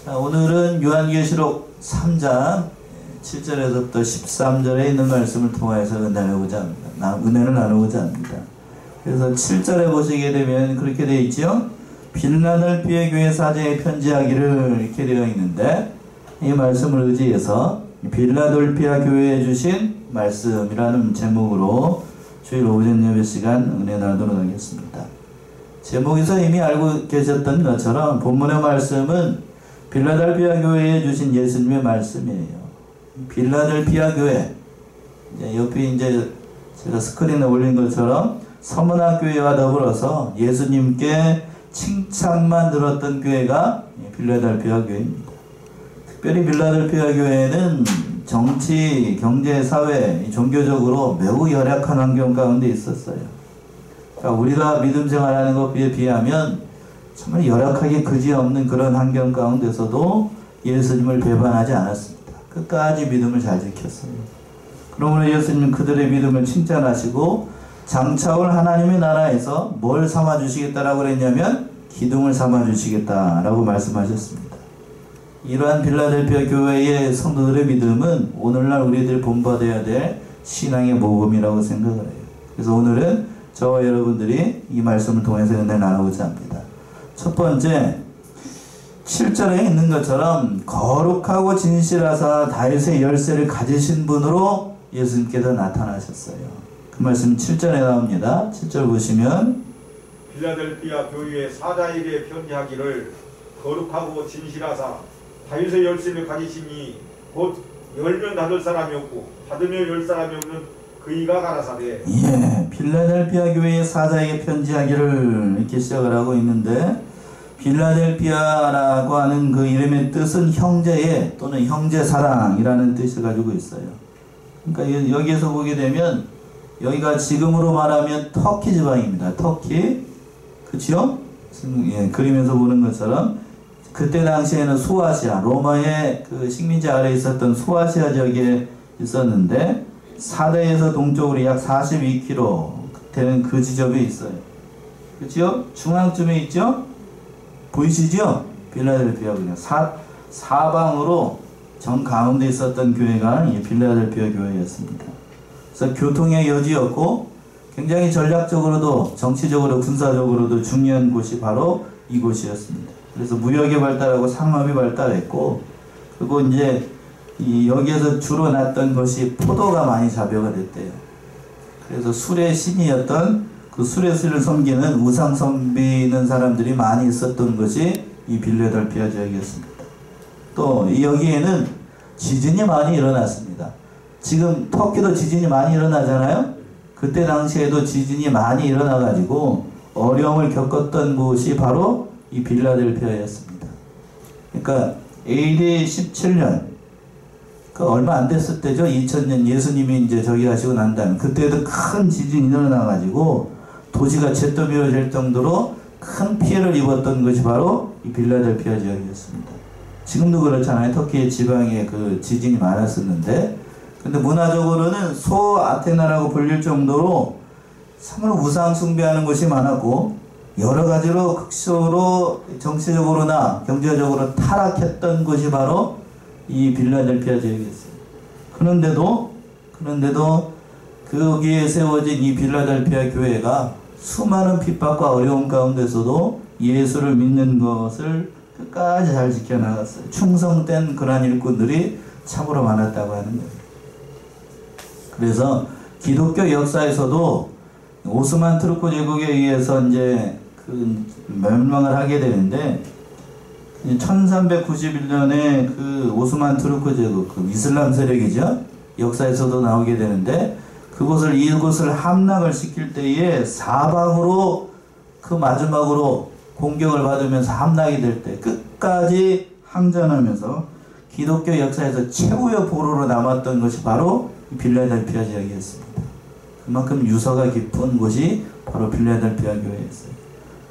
자, 오늘은 요한계시록 3장 7절에서부터 13절에 있는 말씀을 통해서 은혜를 나누고자 합니다. 그래서 7절에 보시게 되면 그렇게 되어 있죠. 빌라델피아 교회 사제에 편지하기를 이렇게 되어 있는데, 이 말씀을 의지해서 빌라델피아 교회에 주신 말씀이라는 제목으로 주일 오전 예배 시간 은혜 나누도록 하겠습니다. 제목에서 이미 알고 계셨던 것처럼 본문의 말씀은 빌라델피아 교회에 주신 예수님의 말씀이에요. 빌라델피아 교회, 옆에 이제 제가 스크린에 올린 것처럼 서문학 교회와 더불어서 예수님께 칭찬만 들었던 교회가 빌라델피아 교회입니다. 특별히 빌라델피아 교회는 정치, 경제, 사회, 종교적으로 매우 열악한 환경 가운데 있었어요. 그러니까 우리가 믿음 생활하는 것에 비하면 정말 열악하게 그지없는 그런 환경 가운데서도 예수님을 배반하지 않았습니다. 끝까지 믿음을 잘 지켰어요. 그러므로 예수님은 그들의 믿음을 칭찬하시고 장차올 하나님의 나라에서 뭘 삼아주시겠다라고 그랬냐면 기둥을 삼아주시겠다라고 말씀하셨습니다. 이러한 빌라델피아 교회의 성도들의 믿음은 오늘날 우리들이 본받아야 될 신앙의 모범이라고 생각을 해요. 그래서 오늘은 저와 여러분들이 이 말씀을 통해서 은혜를 나누고자 합니다. 첫 번째, 7절에 있는 것처럼 거룩하고 진실하사 다윗의 열쇠를 가지신 분으로 예수님께서 나타나셨어요. 그 말씀 7절에 나옵니다. 7절 보시면 빌라델피아 교회의 사자에게 편지하기를 거룩하고 진실하사 다윗의 열쇠를 가지시니 곧 열면 닫을 사람이 없고 닫으면 열 사람이 없는 그이가 가라사대. 예, 빌라델피아 교회의 사자에게 편지하기를 이렇게 시작을 하고 있는데, 빌라델피아라고 하는 그 이름의 뜻은 형제의 또는 형제사랑이라는 뜻을 가지고 있어요. 그러니까 여기에서 보게 되면 여기가 지금으로 말하면 터키 지방입니다. 터키, 그치요? 예, 그림에서 보는 것처럼 그때 당시에는 소아시아, 로마의 그 식민지 아래에 있었던 소아시아 지역에 있었는데 사대에서 동쪽으로 약 42km 되는 그 지점에 있어요. 그치요? 중앙쯤에 있죠? 보이시죠? 빌라델피아 교회. 사방으로 정 가운데 있었던 교회가 이 빌라델피아 교회였습니다. 그래서 교통의 여지였고 굉장히 전략적으로도 정치적으로 군사적으로도 중요한 곳이 바로 이곳이었습니다. 그래서 무역이 발달하고 상업이 발달했고, 그리고 이제 여기에서 주로 났던 것이 포도가 많이 자배가 됐대요. 그래서 술의 신이었던 그 수레스를 섬기는 우상 섬기는 사람들이 많이 있었던 것이 이 빌라델피아 지역이었습니다. 또 여기에는 지진이 많이 일어났습니다. 지금 터키도 지진이 많이 일어나잖아요. 그때 당시에도 지진이 많이 일어나가지고 어려움을 겪었던 곳이 바로 이 빌라델피아였습니다. 그러니까 AD 17년, 그 얼마 안 됐을 때죠. 2000년 예수님이 이제 저기 하시고 난 다음에 그때도 큰 지진이 일어나가지고 도시가 잿더미로 될 정도로 큰 피해를 입었던 것이 바로 이 빌라델피아 지역이었습니다. 지금도 그렇잖아요. 터키의 지방에 그 지진이 많았었는데, 근데 문화적으로는 소아테나라고 불릴 정도로 정말 우상 숭배하는 것이 많았고 여러 가지로 극소로 정치적으로나 경제적으로 타락했던 것이 바로 이 빌라델피아 지역이었어요. 그런데도 거기에 세워진 이 빌라델피아 교회가 수많은 핍박과 어려움 가운데서도 예수를 믿는 것을 끝까지 잘 지켜나갔어요. 충성된 그러한 일꾼들이 참으로 많았다고 하는 거예요. 그래서 기독교 역사에서도 오스만 투르크 제국에 의해서 이제 그 멸망을 하게 되는데, 1391년에 그 오스만 투르크 제국, 그 이슬람 세력이죠. 역사에서도 나오게 되는데, 이곳을 함락을 시킬 때에 사방으로 그 마지막으로 공격을 받으면서 함락이 될 때 끝까지 항전하면서 기독교 역사에서 최후의 보루로 남았던 것이 바로 빌라델피아 지역이었습니다. 그만큼 유서가 깊은 곳이 바로 빌라델피아 교회였어요.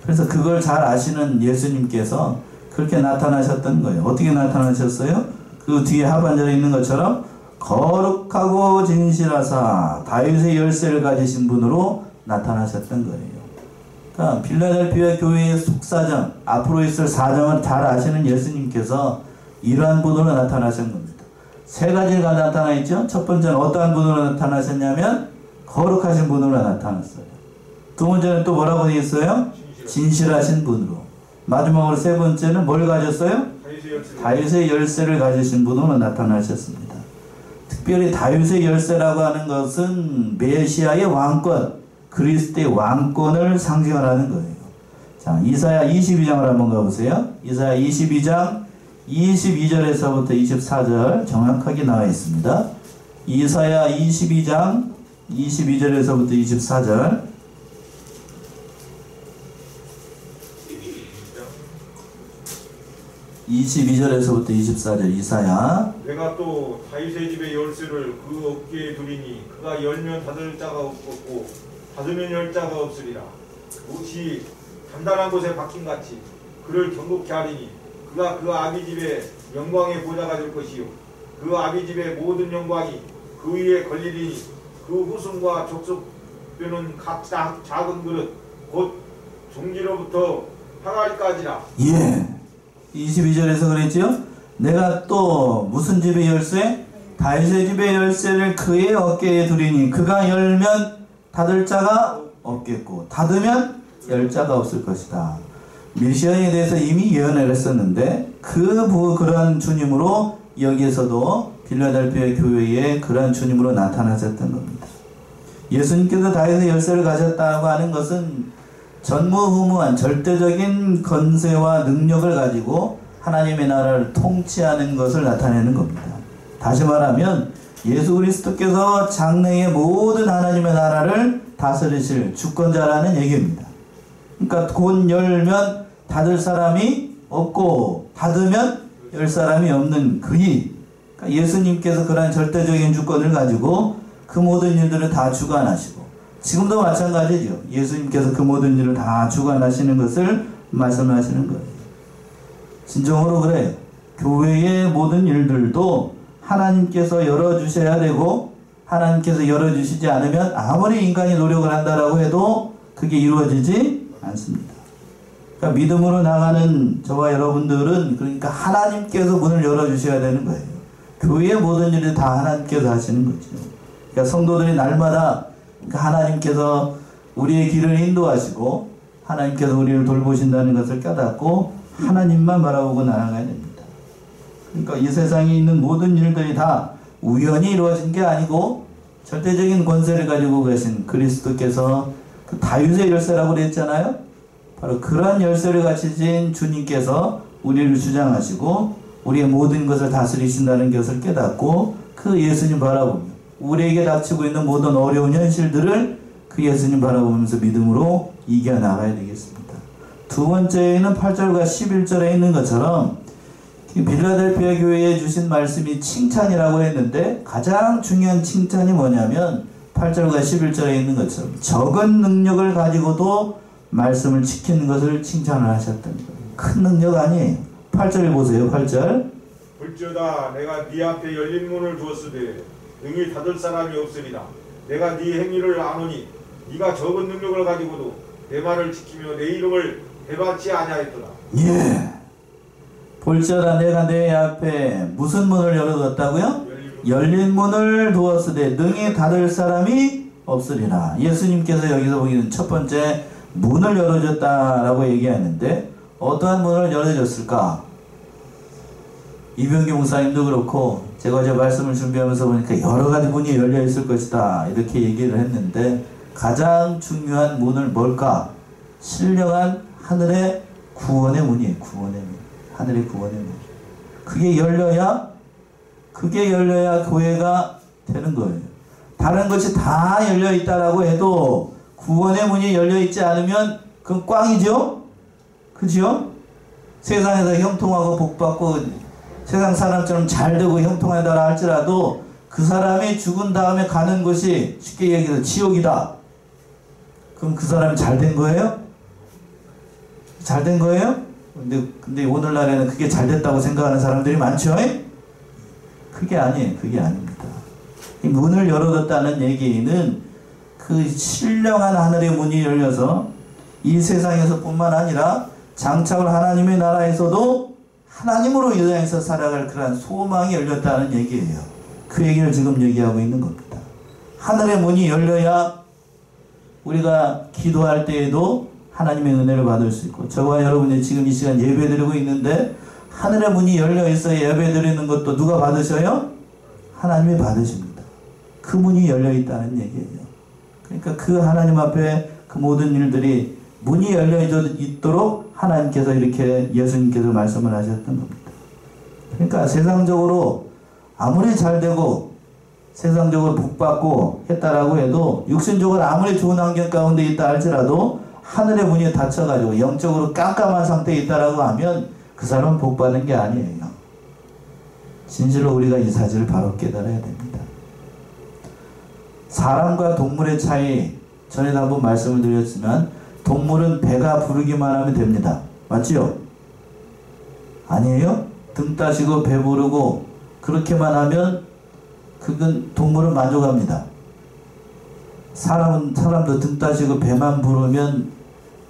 그래서 그걸 잘 아시는 예수님께서 그렇게 나타나셨던 거예요. 어떻게 나타나셨어요? 그 뒤에 하반절에 있는 것처럼 거룩하고 진실하사 다윗의 열쇠를 가지신 분으로 나타나셨던 거예요. 그러니까 빌라델피아 교회의 속사정, 앞으로 있을 사정을 잘 아시는 예수님께서 이러한 분으로 나타나신 겁니다. 세 가지가 나타나 있죠. 첫 번째는 어떠한 분으로 나타나셨냐면 거룩하신 분으로 나타났어요. 두 번째는 또 뭐라고 되어 있어요? 진실하신 분으로. 마지막으로 세 번째는 뭘 가졌어요? 다윗의 열쇠를 가지신 분으로 나타나셨습니다. 특별히 다윗의 열쇠라고 하는 것은 메시아의 왕권, 그리스도의 왕권을 상징하는 거예요. 자, 이사야 22장을 한번 가보세요. 이사야 22장 22절에서부터 24절 정확하게 나와 있습니다. 이사야 22장 22절에서부터 24절. (22절에서부터) 24절 이사야. 내가 또 다윗의 집의 열쇠를 그 어깨에 두리니 그가 열면 닫을 자가 없고 닫으면 열 자가 없으리라. 옷이 단단한 곳에 박힌같이 그를 경고케 하리니 그가 그 아비 집의 영광의 보좌가 될 것이요 그 아비 집의 모든 영광이 그 위에 걸리리니 그 후손과 족속되는 각 작은 그릇 곧 종지로부터 항아리까지라. 예, 22절에서 그랬지요. 내가 또 무슨 집의 열쇠? 다윗의 집의 열쇠를 그의 어깨에 두리니 그가 열면 닫을 자가 없겠고 닫으면 열 자가 없을 것이다. 메시아에 대해서 이미 예언을 했었는데 그러한 주님으로 여기에서도 빌라델피아 교회에 그러한 주님으로 나타나셨던 겁니다. 예수님께서 다윗의 열쇠를 가졌다고 하는 것은 전무후무한 절대적인 권세와 능력을 가지고 하나님의 나라를 통치하는 것을 나타내는 겁니다. 다시 말하면 예수 그리스도께서 장래의 모든 하나님의 나라를 다스리실 주권자라는 얘기입니다. 그러니까 곧 열면 닫을 사람이 없고 닫으면 열 사람이 없는 그이. 그러니까 예수님께서 그러한 절대적인 주권을 가지고 그 모든 일들을 다 주관하시고 지금도 마찬가지죠. 예수님께서 그 모든 일을 다 주관하시는 것을 말씀하시는 거예요. 진정으로 그래요. 교회의 모든 일들도 하나님께서 열어주셔야 되고 하나님께서 열어주시지 않으면 아무리 인간이 노력을 한다라고 해도 그게 이루어지지 않습니다. 그러니까 믿음으로 나가는 저와 여러분들은 그러니까 하나님께서 문을 열어주셔야 되는 거예요. 교회의 모든 일을 다 하나님께서 하시는 거죠. 그러니까 성도들이 날마다 하나님께서 우리의 길을 인도하시고 하나님께서 우리를 돌보신다는 것을 깨닫고 하나님만 바라보고 나아가야 됩니다. 그러니까 이 세상에 있는 모든 일들이 다 우연히 이루어진 게 아니고 절대적인 권세를 가지고 계신 그리스도께서 그 다윗의 열쇠라고 그랬잖아요. 바로 그러한 열쇠를 가지신 주님께서 우리를 주장하시고 우리의 모든 것을 다스리신다는 것을 깨닫고 그 예수님 바라보며 우리에게 닥치고 있는 모든 어려운 현실들을 그 예수님 바라보면서 믿음으로 이겨나가야 되겠습니다. 두 번째는 8절과 11절에 있는 것처럼 빌라델피아 교회에 주신 말씀이 칭찬이라고 했는데 가장 중요한 칭찬이 뭐냐면 8절과 11절에 있는 것처럼 적은 능력을 가지고도 말씀을 지키는 것을 칭찬을 하셨던 거예요. 큰 능력 아니에요. 8절에 보세요. 8절. 볼지어다 내가 네 앞에 열린 문을 두었으되 능히 닫을 사람이 없으리라. 내가 네 행위를 아노니 네가 적은 능력을 가지고도 내 말을 지키며 내 이름을 배반치 아니하였더라. 예. 볼지어다 내가 내 앞에 무슨 문을 열어뒀다고요? 열린 문을 두었으되 능히 닫을 사람이 없으리라. 예수님께서 여기서 보기는 첫 번째 문을 열어줬다라고 얘기하는데 어떠한 문을 열어줬을까? 이병기 목사님도 그렇고 제가 어제 말씀을 준비하면서 보니까 여러 가지 문이 열려 있을 것이다 이렇게 얘기를 했는데 가장 중요한 문을 뭘까? 신령한 하늘의 구원의 문이에요. 구원의 문. 하늘의 구원의 문. 그게 열려야 교회가 되는 거예요. 다른 것이 다 열려 있다라고 해도 구원의 문이 열려 있지 않으면 그건 꽝이죠? 그죠? 세상에서 형통하고 복받고 세상 사람처럼 잘 되고 형통하다 할지라도 그 사람이 죽은 다음에 가는 곳이 쉽게 얘기해서 지옥이다. 그럼 그 사람이 잘 된 거예요? 잘 된 거예요? 근데 오늘날에는 그게 잘 됐다고 생각하는 사람들이 많죠? 그게 아니에요. 그게 아닙니다. 이 문을 열어뒀다는 얘기는 그 신령한 하늘의 문이 열려서 이 세상에서 뿐만 아니라 장차올 하나님의 나라에서도 하나님으로 인해서 살아갈 그러한 소망이 열렸다는 얘기예요. 그 얘기를 지금 얘기하고 있는 겁니다. 하늘의 문이 열려야 우리가 기도할 때에도 하나님의 은혜를 받을 수 있고, 저와 여러분이 지금 이 시간 예배 드리고 있는데 하늘의 문이 열려 있어야 예배 드리는 것도 누가 받으셔요? 하나님이 받으십니다. 그 문이 열려 있다는 얘기예요. 그러니까 그 하나님 앞에 그 모든 일들이 문이 열려 있도록 하나님께서 이렇게 예수님께서 말씀을 하셨던 겁니다. 그러니까 세상적으로 아무리 잘 되고 세상적으로 복받고 했다라고 해도 육신적으로 아무리 좋은 환경 가운데 있다 할지라도 하늘의 문이 닫혀가지고 영적으로 깜깜한 상태에 있다라고 하면 그 사람은 복받은 게 아니에요. 진실로 우리가 이 사실을 바로 깨달아야 됩니다. 사람과 동물의 차이, 전에도 한번 말씀을 드렸지만 동물은 배가 부르기만 하면 됩니다. 맞지요? 아니에요? 등 따시고 배 부르고 그렇게만 하면 그건 동물은 만족합니다. 사람도 등 따시고 배만 부르면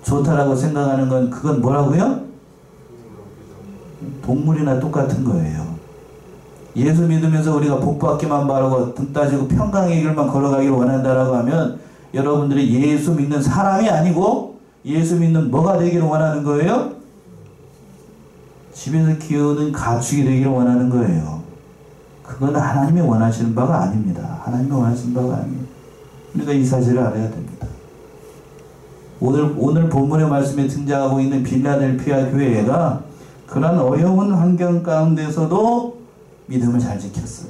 좋다라고 생각하는 건 그건 뭐라고요? 동물이나 똑같은 거예요. 예수 믿으면서 우리가 복받기만 바라고 등 따시고 평강의 길만 걸어가기를 원한다라고 하면 여러분들이 예수 믿는 사람이 아니고 예수 믿는 뭐가 되기를 원하는 거예요? 집에서 키우는 가축이 되기를 원하는 거예요. 그건 하나님이 원하시는 바가 아닙니다. 하나님이 원하시는 바가 아니에요. 우리가 이 사실을 알아야 됩니다. 오늘 본문의 말씀에 등장하고 있는 빌라델피아 교회가 그런 어려운 환경 가운데서도 믿음을 잘 지켰어요.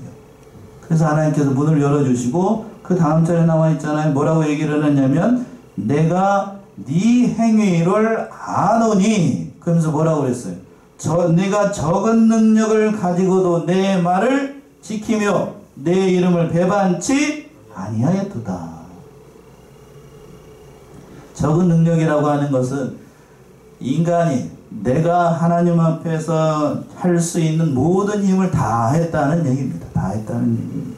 그래서 하나님께서 문을 열어주시고 그 다음 절에 나와 있잖아요. 뭐라고 얘기를 했냐면 내가 네 행위를 아노니, 그러면서 뭐라고 그랬어요? 내가 적은 능력을 가지고도 내 말을 지키며 내 이름을 배반치 아니하였도다. 적은 능력이라고 하는 것은 인간이 내가 하나님 앞에서 할 수 있는 모든 힘을 다 했다는 얘기입니다. 다 했다는 얘기입니다.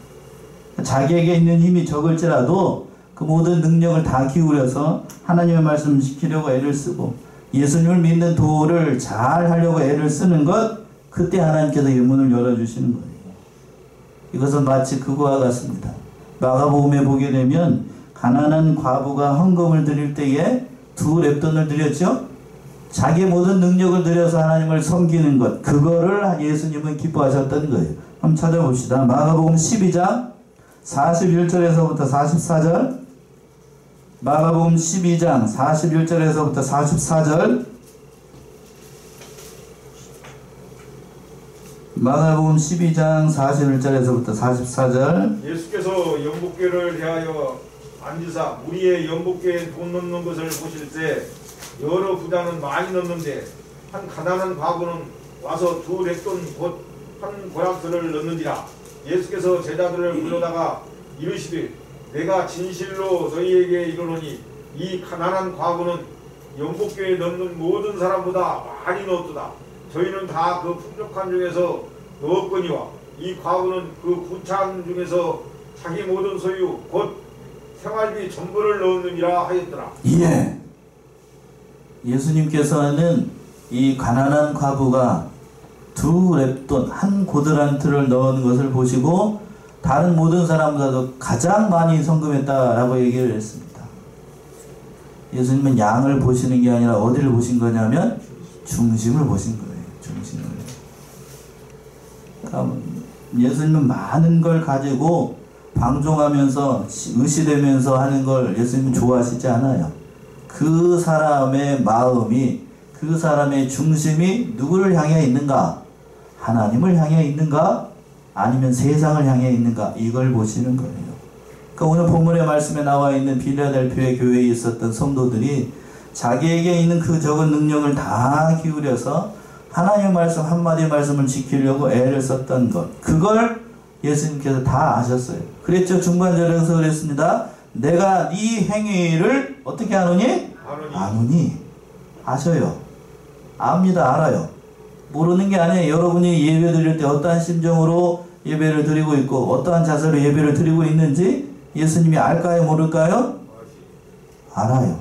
자기에게 있는 힘이 적을지라도 그 모든 능력을 다 기울여서 하나님의 말씀을 지키려고 애를 쓰고 예수님을 믿는 도를 잘 하려고 애를 쓰는 것, 그때 하나님께서 이 문을 열어주시는 거예요. 이것은 마치 그거와 같습니다. 마가복음에 보게 되면 가난한 과부가 헌금을 드릴 때에 2렙돈을 드렸죠. 자기의 모든 능력을 들여서 하나님을 섬기는 것, 그거를 예수님은 기뻐하셨던 거예요. 한번 찾아봅시다. 마가복음 12장 41절에서부터 44절, 마가복음 12장 41절에서부터 44절, 마가복음 12장 41절에서부터 44절. 예수께서 연복궤를 대하여 앉으사 무리의 연복궤에 돈 넣는 것을 보실 때 여러 부자는 많이 넣는데 한 가난한 과부는 와서 2렙돈 곧 한 고락들을 넣는지라. 예수께서 제자들을 불러다가 이르시되 내가 진실로 너희에게 이르노니 이 가난한 과부는 연복궤에 넣는 모든 사람보다 많이 넣었도다. 저희는 다 그 풍족한 중에서 넣었거니와 이 과부는 그 부찬 중에서 자기 모든 소유 곧 생활비 전부를 넣었느니라 하였더라. 예. 예수님께서는 이 가난한 과부가 2렙돈 한 고드란트를 넣은 것을 보시고 다른 모든 사람보다도 가장 많이 성금했다라고 얘기를 했습니다. 예수님은 양을 보시는 게 아니라 어디를 보신 거냐면 중심을 보신 거예요. 중심을. 그러니까 예수님은 많은 걸 가지고 방종하면서 의시되면서 하는 걸 예수님은 좋아하시지 않아요. 그 사람의 마음이, 그 사람의 중심이 누구를 향해 있는가? 하나님을 향해 있는가? 아니면 세상을 향해 있는가? 이걸 보시는 거예요. 그러니까 오늘 본문의 말씀에 나와 있는 빌라델피아 교회에 있었던 성도들이 자기에게 있는 그 적은 능력을 다 기울여서 하나님의 말씀 한마디 말씀을 지키려고 애를 썼던 것, 그걸 예수님께서 다 아셨어요. 그랬죠. 중간절에서 그랬습니다. 내가 네 행위를 어떻게 하노니? 아노니. 아셔요. 압니다. 알아요. 모르는 게 아니에요. 여러분이 예배 드릴 때 어떠한 심정으로 예배를 드리고 있고 어떠한 자세로 예배를 드리고 있는지 예수님이 알까요? 모를까요? 알아요.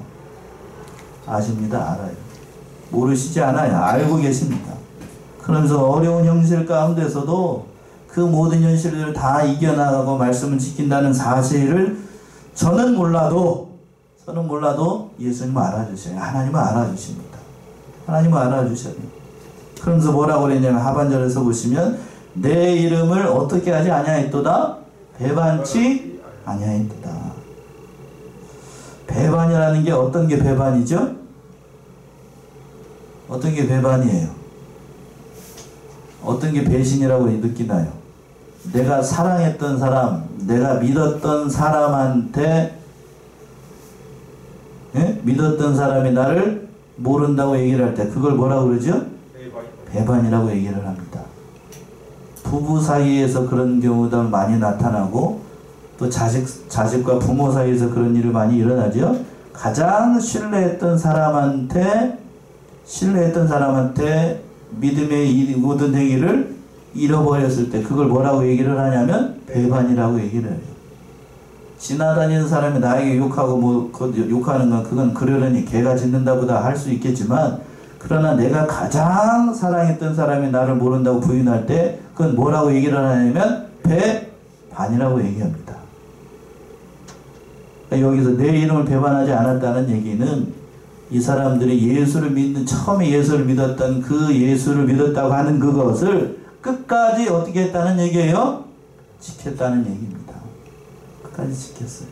아십니다. 알아요. 모르시지 않아요. 알고 계십니다. 그러면서 어려운 현실 가운데서도 그 모든 현실을 다 이겨나가고 말씀을 지킨다는 사실을 저는 몰라도 예수님은 알아주셔요. 하나님은 알아주십니다. 하나님은 알아주셔요. 그러면서 뭐라고 그랬냐면 하반절에서 보시면 내 이름을 어떻게 하지 아니하였도다 배반치 아니하였도다. 배반이라는 게 어떤 게 배반이죠? 어떤 게 배반이에요? 어떤 게 배신이라고 느끼나요? 내가 사랑했던 사람, 내가 믿었던 사람한테 믿었던 사람이 나를 모른다고 얘기를 할 때 그걸 뭐라고 그러죠? 배반이라고 얘기를 합니다. 부부 사이에서 그런 경우도 많이 나타나고 또 자식과 부모 사이에서 그런 일이 많이 일어나죠. 가장 신뢰했던 사람한테 믿음의 이 모든 행위를 잃어버렸을 때 그걸 뭐라고 얘기를 하냐면 배반이라고 얘기를 해요. 지나다니는 사람이 나에게 욕하고 욕하는 건 그건 그러려니 개가 짖는다보다 할 수 있겠지만 그러나 내가 가장 사랑했던 사람이 나를 모른다고 부인할 때 그건 뭐라고 얘기를 하냐면 배반이라고 얘기합니다. 그러니까 여기서 내 이름을 배반하지 않았다는 얘기는 이 사람들이 처음에 예수를 믿었던 그 예수를 믿었다고 하는 그것을 끝까지 어떻게 했다는 얘기예요? 지켰다는 얘기입니다. 끝까지 지켰어요.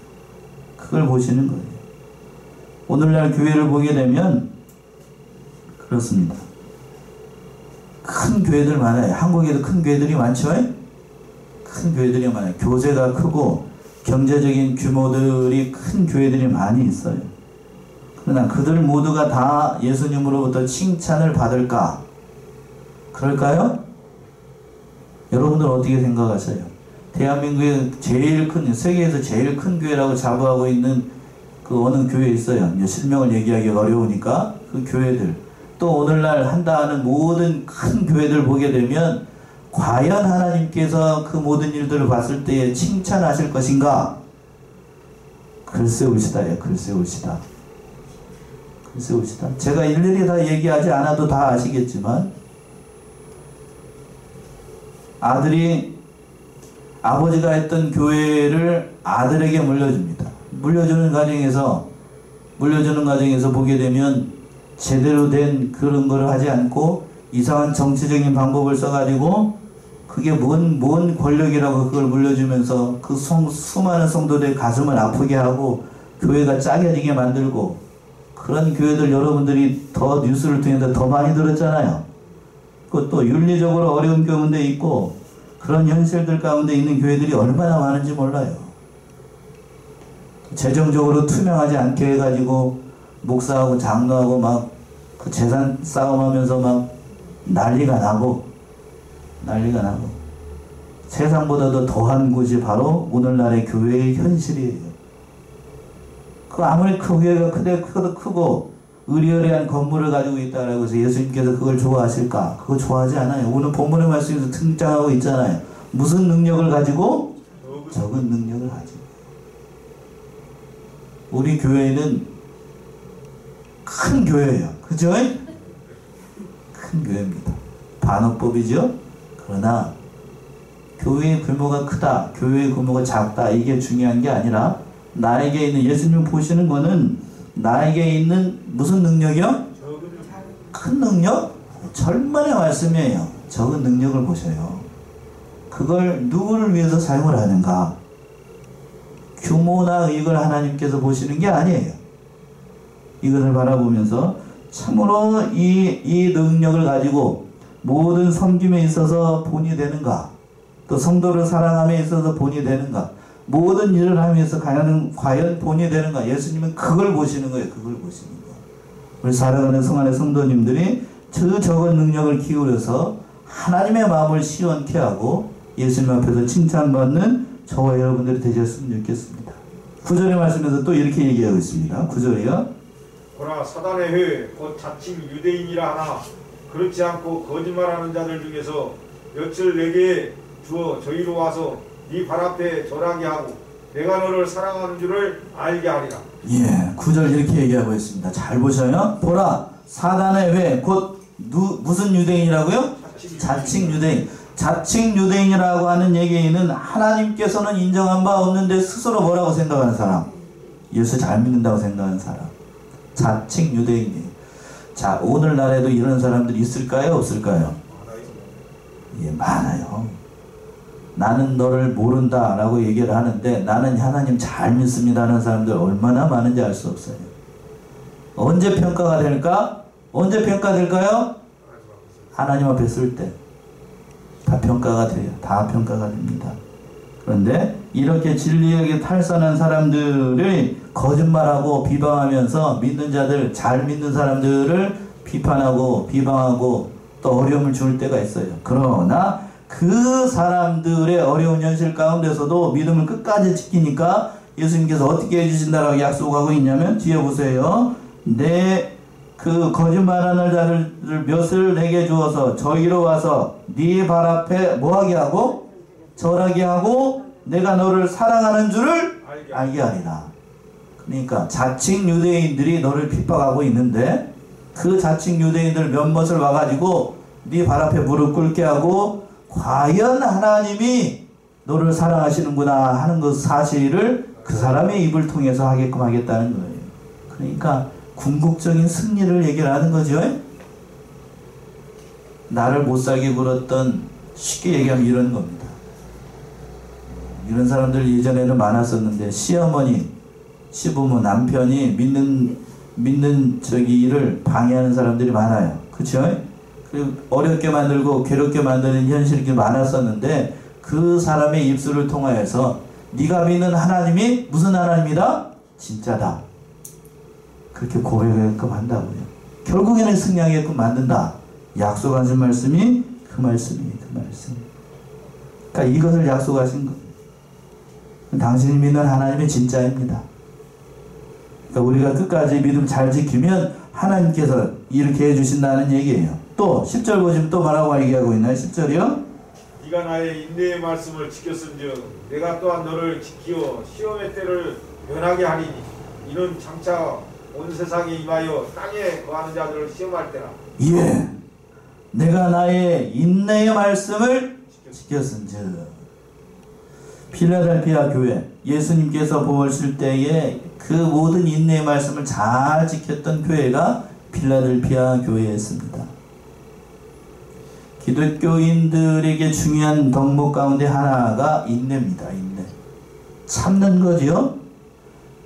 그걸 보시는 거예요. 오늘날 교회를 보게 되면 그렇습니다. 큰 교회들 많아요. 한국에도 큰 교회들이 많죠? 큰 교회들이 많아요. 교세가 크고 경제적인 규모들이 큰 교회들이 많이 있어요. 그러나 그들 모두가 다 예수님으로부터 칭찬을 받을까? 그럴까요? 여러분들 어떻게 생각하세요? 대한민국의 세계에서 제일 큰 교회라고 자부하고 있는 그 어느 교회 있어요. 실명을 얘기하기가 어려우니까 그 교회들. 또 오늘날 한다 하는 모든 큰 교회들 보게 되면 과연 하나님께서 그 모든 일들을 봤을 때에 칭찬하실 것인가? 글쎄 옳시다예요. 글쎄 옳시다. 글쎄 옳시다. 제가 일일이 다 얘기하지 않아도 다 아시겠지만 아버지가 했던 교회를 아들에게 물려줍니다. 물려주는 과정에서 보게 되면 제대로 된 그런 거를 하지 않고 이상한 정치적인 방법을 써가지고 그게 뭔 권력이라고 그걸 물려주면서 그 수많은 성도들의 가슴을 아프게 하고 교회가 짜겨지게 만들고 그런 교회들 여러분들이 더 뉴스를 통해서 더 많이 들었잖아요. 그것도 윤리적으로 어려운 경우도 있고 그런 현실들 가운데 있는 교회들이 얼마나 많은지 몰라요. 재정적으로 투명하지 않게 해가지고 목사하고 장로하고 막 그 재산 싸움하면서 막 난리가 나고 세상보다도 더한 곳이 바로 오늘날의 교회의 현실이에요. 그 아무리 교회가 크고 의리의리한 건물을 가지고 있다라고 해서 예수님께서 그걸 좋아하실까? 그거 좋아하지 않아요. 오늘 본문의 말씀에서 등장하고 있잖아요. 무슨 능력을 가지고? 적은 능력을 가지고. 우리 교회는 큰 교회예요. 그죠? 큰 교회입니다. 반어법이죠? 그러나 교회의 규모가 크다, 교회의 규모가 작다 이게 중요한 게 아니라 나에게 있는 예수님 보시는 거는 나에게 있는 무슨 능력이요? 큰 능력? 절만의 말씀이에요. 적은 능력을 보셔요. 그걸 누구를 위해서 사용을 하는가? 규모나 이익을 하나님께서 보시는 게 아니에요. 이것을 바라보면서 참으로 이 능력을 가지고 모든 섬김에 있어서 본이 되는가? 또 성도를 사랑함에 있어서 본이 되는가? 모든 일을 하면서 과연 본이 되는가? 예수님은 그걸 보시는 거예요. 그걸 보시는 거예요. 우리 사랑하는 성안의 성도님들이 그 적은 능력을 기울여서 하나님의 마음을 시원케 하고 예수님 앞에서 칭찬받는 저와 여러분들이 되셨으면 좋겠습니다. 9절의 말씀에서 또 이렇게 얘기하고 있습니다. 9절이요. 보라 사단의 회 곧 자칭 유대인이라 하나 그렇지 않고 거짓말하는 자들 중에서 며칠 내게 주어 저희로 와서 네 발 앞에 절하게 하고 내가 너를 사랑하는 줄을 알게 하리라. 예, 9절 이렇게 얘기하고 있습니다. 잘 보셔요. 보라, 사단의 왜 곧 무슨 유대인이라고요? 자칭 유대인. 자칭 유대인이라고 하는 얘기는 하나님께서는 인정한 바 없는데 스스로 뭐라고 생각하는 사람. 예수 잘 믿는다고 생각하는 사람. 자칭 유대인이에요. 자, 오늘날에도 이런 사람들이 있을까요? 없을까요? 예, 많아요. 나는 너를 모른다 라고 얘기를 하는데 나는 하나님 잘 믿습니다 하는 사람들 얼마나 많은지 알 수 없어요. 언제 평가가 될까? 언제 평가될까요? 하나님 앞에 쓸 때 다 평가가 돼요. 다 평가가 됩니다. 그런데 이렇게 진리에게 탈선한 사람들을 거짓말하고 비방하면서 믿는 자들, 잘 믿는 사람들을 비판하고 비방하고 또 어려움을 줄 때가 있어요. 그러나 그 사람들의 어려운 현실 가운데서도 믿음을 끝까지 지키니까 예수님께서 어떻게 해주신다라고 약속하고 있냐면 뒤에 보세요. 내 그 거짓말하는 자들 몇을 내게 주어서 저희로 와서 네 발 앞에 뭐하게 하고 절하게 하고 내가 너를 사랑하는 줄을 알게 하리라. 그러니까 자칭 유대인들이 너를 핍박하고 있는데 그 자칭 유대인들 몇몇을 와가지고 네 발 앞에 무릎 꿇게 하고 과연 하나님이 너를 사랑하시는구나 하는 그 사실을 그 사람의 입을 통해서 하게끔 하겠다는 거예요. 그러니까 궁극적인 승리를 얘기를 하는 거죠. 나를 못살게 굴었던, 쉽게 얘기하면 이런 겁니다. 이런 사람들 예전에는 많았었는데 시어머니, 시부모, 남편이 믿는 저기 일을 방해하는 사람들이 많아요. 그렇죠? 그리고 어렵게 만들고 괴롭게 만드는 현실이 많았었는데 그 사람의 입술을 통하여서 네가 믿는 하나님이 무슨 하나님이다? 진짜다. 그렇게 고백하게끔 한다고요. 결국에는 승리하게끔 만든다. 약속하신 말씀이 그 말씀이에요. 그 말씀. 그러니까 이것을 약속하신 것. 당신이 믿는 하나님이 진짜입니다. 그러니까 우리가 끝까지 믿음 잘 지키면 하나님께서 이렇게 해주신다는 얘기예요. 또 10절 보시면 또 뭐라고 얘기하고 있나요? 10절이요? 네가 나의 인내의 말씀을 지켰은즉 내가 또한 너를 지키어 시험의 때를 면하게 하리니 이는 장차 온 세상에 임하여 땅에 거하는 자들을 시험할 때라. 예, 내가 나의 인내의 말씀을 지켰은즉. 필라델피아 교회, 예수님께서 보실 때에 그 모든 인내의 말씀을 잘 지켰던 교회가 필라델피아 교회였습니다. 기독교인들에게 중요한 덕목 가운데 하나가 인내입니다. 인내. 참는 거죠.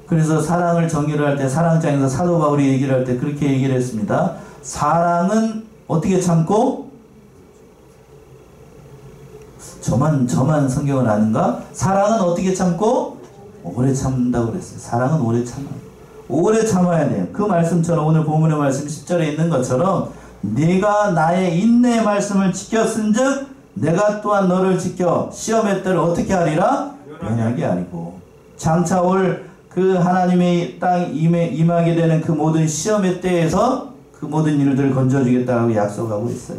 그래서 사랑을 정의를 할 때 사랑장에서 사도 바울이 얘기를 할 때 그렇게 얘기를 했습니다. 사랑은 어떻게 참고? 저만 성경을 아는가? 사랑은 어떻게 참고? 오래 참는다고 그랬어요. 사랑은 오래 참아요. 오래 참아야 돼요. 그 말씀처럼 오늘 본문의 말씀 10절에 있는 것처럼 네가 나의 인내의 말씀을 지켰은즉 내가 또한 너를 지켜 시험의 때를 어떻게 하리라? 면하게 하리고. 장차 올 그 하나님의 땅 임하게 되는 그 모든 시험의 때에서 그 모든 일들을 건져주겠다고 약속하고 있어요.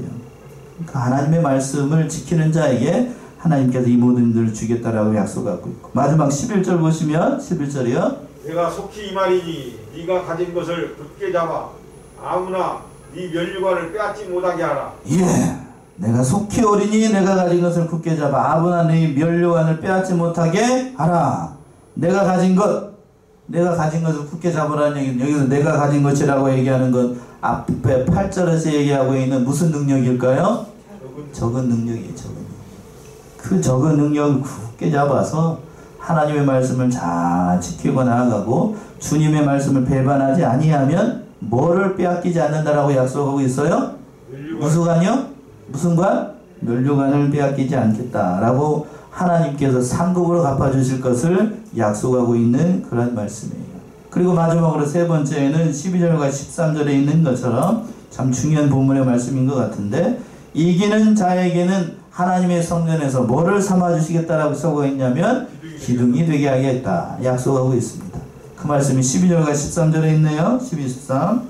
그러니까 하나님의 말씀을 지키는 자에게 하나님께서 이 모든 일들을 주겠다라고 약속하고 있고. 마지막 11절 보시면 11절이요. 내가 속히 이 말이니 네가 가진 것을 굳게 잡아 아무나 네 면류관을 빼앗지 못하게 하라. 예, 내가 속히 오리니 내가 가진 것을 굳게 잡아 아무나 네 면류관을 빼앗지 못하게 하라. 내가 가진 것을 굳게 잡으라는 얘기는 여기서 내가 가진 것이라고 얘기하는 건 앞에 8절에서 얘기하고 있는 무슨 능력일까요? 적은 능력이에요. 적은 능력. 그 적은 능력을 굳게 잡아서 하나님의 말씀을 잘 지키고 나아가고 주님의 말씀을 배반하지 아니하면 뭐를 빼앗기지 않는다라고 약속하고 있어요? 무슨 관이요? 무슨 관? 면류관을 빼앗기지 않겠다라고 하나님께서 상급으로 갚아주실 것을 약속하고 있는 그런 말씀이에요. 그리고 마지막으로 세 번째는 12절과 13절에 있는 것처럼 참 중요한 본문의 말씀인 것 같은데 이기는 자에게는 하나님의 성전에서 뭐를 삼아주시겠다라고 써고 있냐면 기둥이 되게 하겠다 약속하고 있습니다. 그 말씀이 12절과 13절에 있네요. 12, 13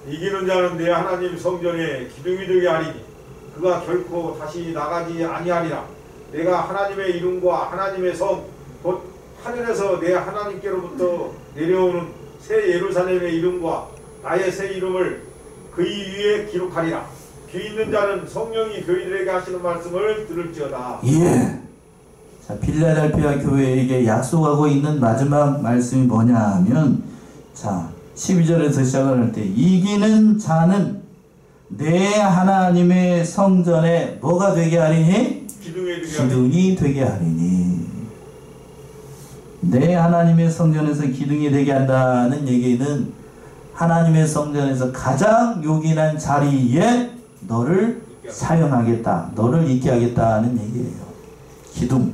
이기는 자는 내 하나님 성전에 기둥이 되게 하리니 그가 결코 다시 나가지 아니하리라. 내가 하나님의 이름과 하나님의 성 곧 하늘에서 내 하나님께로부터 내려오는 새 예루살렘의 이름과 나의 새 이름을 그의 위에 기록하리라. 귀 있는 자는 성령이 교회들에게 하시는 말씀을 들을지어다. 예. 자, 필라델피아 교회에게 약속하고 있는 마지막 말씀이 뭐냐 하면, 자, 12절에서 시작을 할 때, 이기는 자는 내 하나님의 성전에 뭐가 되게 하리니? 기둥이 되게 하리니. 내 하나님의 성전에서 기둥이 되게 한다는 얘기는 하나님의 성전에서 가장 요긴한 자리에 너를 사용하겠다, 너를 있게 하겠다는 얘기예요. 기둥.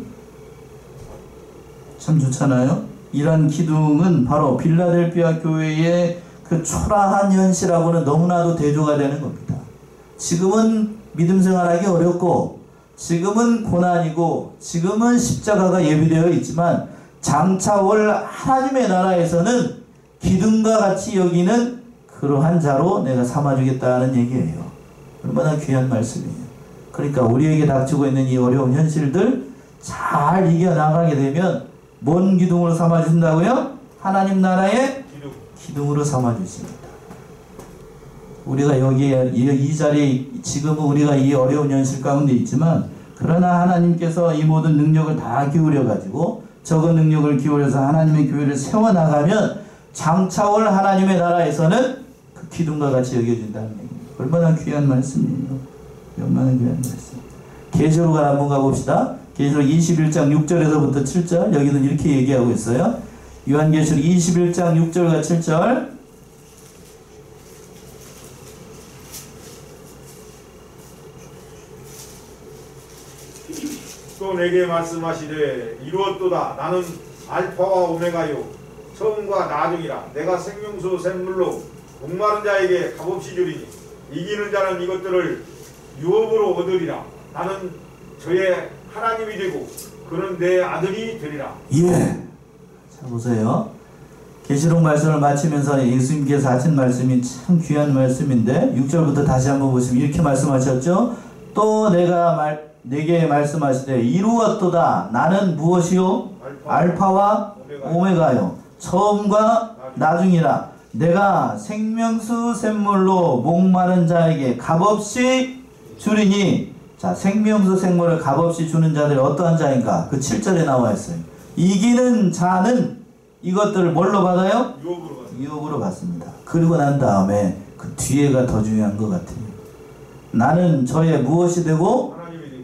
참 좋잖아요. 이런 기둥은 바로 필라델피아 교회의 그 초라한 현실하고는 너무나도 대조가 되는 겁니다. 지금은 믿음 생활하기 어렵고, 지금은 고난이고, 지금은 십자가가 예비되어 있지만, 장차 올 하나님의 나라에서는 기둥과 같이 여기는 그러한 자로 내가 삼아주겠다는 얘기예요. 얼마나 귀한 말씀이에요. 그러니까 우리에게 닥치고 있는 이 어려운 현실들 잘 이겨나가게 되면 뭔 기둥으로 삼아주신다고요? 하나님 나라의 기둥으로 삼아주십니다. 우리가 여기에 이 자리에 지금은 우리가 이 어려운 현실 가운데 있지만, 그러나 하나님께서 이 모든 능력을 다 기울여 가지고 적은 능력을 기울여서 하나님의 교회를 세워나가면 장차 올 하나님의 나라에서는 그 기둥과 같이 여겨진다는 얘기입니다. 얼마나 귀한 말씀이에요. 얼마나 귀한 말씀. 계시록 한번 가봅시다. 계시록 21장 6절에서부터 7절. 여기는 이렇게 얘기하고 있어요. 요한계시록 21장 6절과 7절. 또 내게 말씀하시되 이루었도다. 나는 알파와 오메가요 처음과 나중이라. 내가 생명수 샘물로 목마른 자에게 값없이 주리니 이기는 자는 이것들을 유업으로 얻으리라. 나는 저의 하나님이 되고 그는 내 아들이 되리라. 예. 자 보세요. 계시록 말씀을 마치면서 예수님께서 하신 말씀이 참 귀한 말씀인데 6절부터 다시 한번 보시면 이렇게 말씀하셨죠. 또 내게 말씀하시되 이루었도다. 나는 무엇이요? 알파와 오메가요 처음과 나중이라. 내가 생명수 샘물로 목마른 자에게 값없이 주리니. 자, 생명수 샘물을 값없이 주는 자들이 어떠한 자인가? 그 7절에 나와 있어요. 이기는 자는 이것들을 뭘로 받아요? 유업으로 받습니다. 그리고 난 다음에 그 뒤에가 더 중요한 것 같아요. 나는 저의 무엇이 되고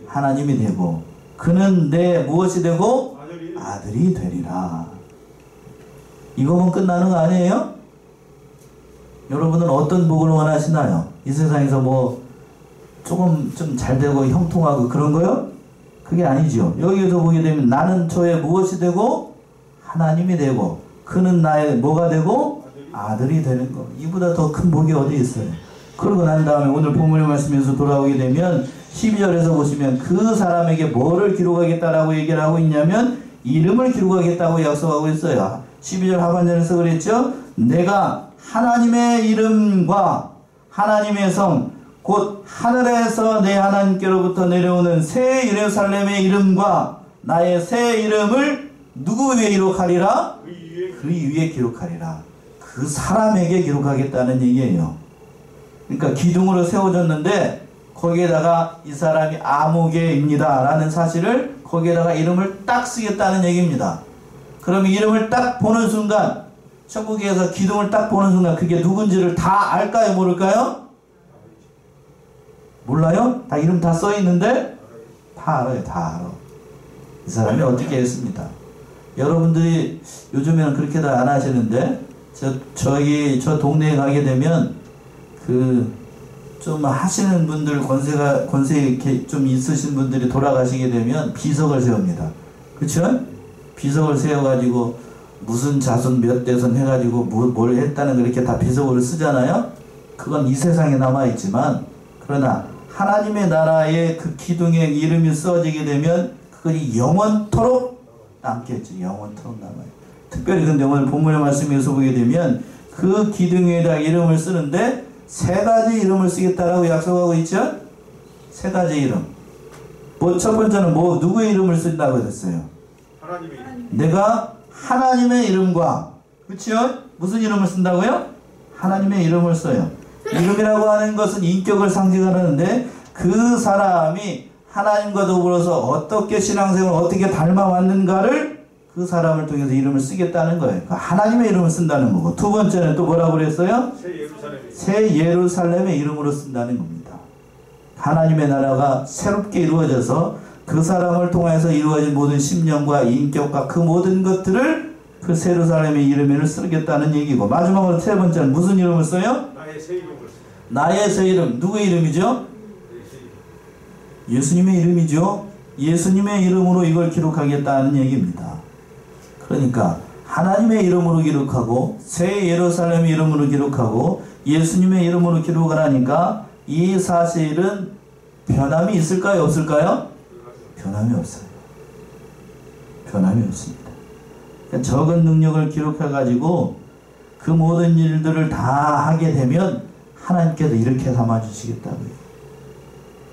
하나님이 되고 그는 내 무엇이 되고 아들이 되리라. 이거면 끝나는 거 아니에요? 여러분은 어떤 복을 원하시나요? 이 세상에서 뭐 조금 좀 잘 되고 형통하고 그런 거요? 그게 아니죠. 여기에서 보게 되면 나는 저의 무엇이 되고 하나님이 되고 그는 나의 뭐가 되고 아들이 되는 거. 이보다 더 큰 복이 어디 있어요? 그러고 난 다음에 오늘 본문의 말씀에서 돌아오게 되면 12절에서 보시면 그 사람에게 뭐를 기록하겠다라고 얘기를 하고 있냐면 이름을 기록하겠다고 약속하고 있어요. 12절 하반절에서 그랬죠. 내가 하나님의 이름과 하나님의 성 곧 하늘에서 내 하나님께로부터 내려오는 새 예루살렘의 이름과 나의 새 이름을 누구 위에 기록하리라? 그 위에 기록하리라. 그 사람에게 기록하겠다는 얘기예요. 그러니까 기둥으로 세워졌는데 거기에다가 이 사람이 아무개입니다 라는 사실을 거기에다가 이름을 딱 쓰겠다는 얘기입니다. 그러면 이름을 딱 보는 순간 천국에서 기둥을 딱 보는 순간 그게 누군지를 다 알까요? 모를까요? 몰라요? 다 이름 다 써있는데 다 알아요. 다 알아. 이 사람이 어떻게 했습니다. 여러분들이 요즘에는 그렇게 다 안 하시는데 저 동네에 가게 되면 좀 하시는 분들 권세 이렇게 좀 있으신 분들이 돌아가시게 되면 비석을 세웁니다. 그쵸? 비석을 세워가지고 무슨 자손 몇 대손 해가지고 뭘 했다는 걸 이렇게 다 비석으로 쓰잖아요. 그건 이 세상에 남아있지만 그러나 하나님의 나라에 그 기둥에 이름이 써지게 되면 그것이 영원토록 남겠죠. 영원토록 남아요. 특별히 근데 오늘 본문의 말씀에서 보게 되면 그 기둥에다 이름을 쓰는데 세 가지 이름을 쓰겠다라고 약속하고 있죠? 세 가지 이름. 첫 번째는 누구의 이름을 쓴다고 했어요? 하나님의 이름. 내가 하나님의 이름과, 그렇죠? 무슨 이름을 쓴다고요? 하나님의 이름을 써요. 이름이라고 하는 것은 인격을 상징하는데 그 사람이 하나님과 더불어서 어떻게 신앙생활을 어떻게 닮아왔는가를 그 사람을 통해서 이름을 쓰겠다는 거예요. 하나님의 이름을 쓴다는 거고, 두 번째는 또 뭐라고 그랬어요? 새 예루살렘의 이름으로 쓴다는 겁니다. 하나님의 나라가 새롭게 이루어져서 그 사람을 통해서 이루어진 모든 심령과 인격과 그 모든 것들을 그 새 예루살렘의 이름을 쓰겠다는 얘기고, 마지막으로 세 번째는 무슨 이름을 써요? 나의 새 이름을 써요. 나의 새 이름. 누구의 이름이죠? 예수님의 이름이죠. 예수님의 이름으로 이걸 기록하겠다는 얘기입니다. 그러니까 하나님의 이름으로 기록하고 새 예루살렘의 이름으로 기록하고 예수님의 이름으로 기록을 하니까 이 사실은 변함이 있을까요? 없을까요? 변함이 없어요. 변함이 없습니다. 그러니까 적은 능력을 기록해가지고 그 모든 일들을 다 하게 되면 하나님께서 이렇게 삼아주시겠다고요.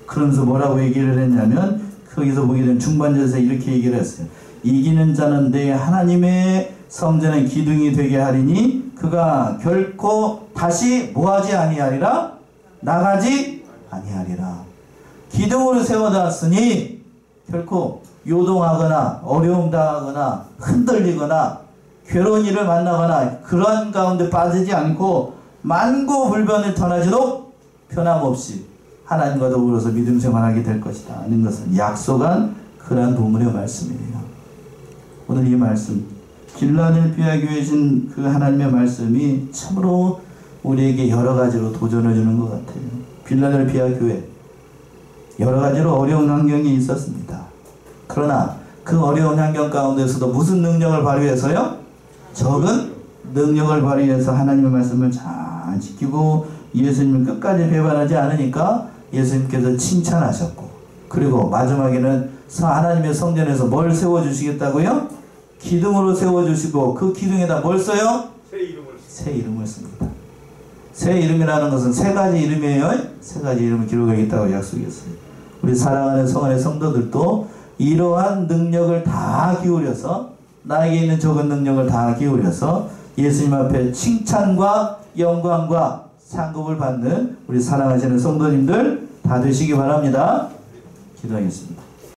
그러면서 뭐라고 얘기를 했냐면, 거기서 보게 되면 중반절에서 이렇게 얘기를 했어요. 이기는 자는 내 하나님의 성전의 기둥이 되게 하리니 그가 결코 다시 뭐하지 아니하리라? 나가지 아니하리라. 기둥으로 세워놨으니 결코 요동하거나 어려움 당하거나 흔들리거나 괴로운 일을 만나거나 그러한 가운데 빠지지 않고 만고불변을 터나지도 변함없이 하나님과 더불어서 믿음 생활하게 될 것이다 하는 것을 약속한 그러한 본문의 말씀이에요. 오늘 이 말씀, 필라델피아 교회에 신 그 하나님의 말씀이 참으로 우리에게 여러 가지로 도전을 주는 것 같아요. 필라델피아 교회, 여러 가지로 어려운 환경이 있었습니다. 그러나 그 어려운 환경 가운데서도 무슨 능력을 발휘해서요? 적은 능력을 발휘해서 하나님의 말씀을 잘 지키고 예수님을 끝까지 배반하지 않으니까 예수님께서 칭찬하셨고, 그리고 마지막에는 하나님의 성전에서 뭘 세워주시겠다고요? 기둥으로 세워주시고 그 기둥에다 뭘 써요? 새 이름을 씁니다. 새 이름이라는 것은 세 가지 이름이에요. 세 가지 이름을 기록하겠다고 약속했어요. 우리 사랑하는 성안의 성도들도 이러한 능력을 다 기울여서, 나에게 있는 적은 능력을 다 기울여서 예수님 앞에 칭찬과 영광과 상급을 받는 우리 사랑하시는 성도님들 다 되시기 바랍니다. 기도하겠습니다.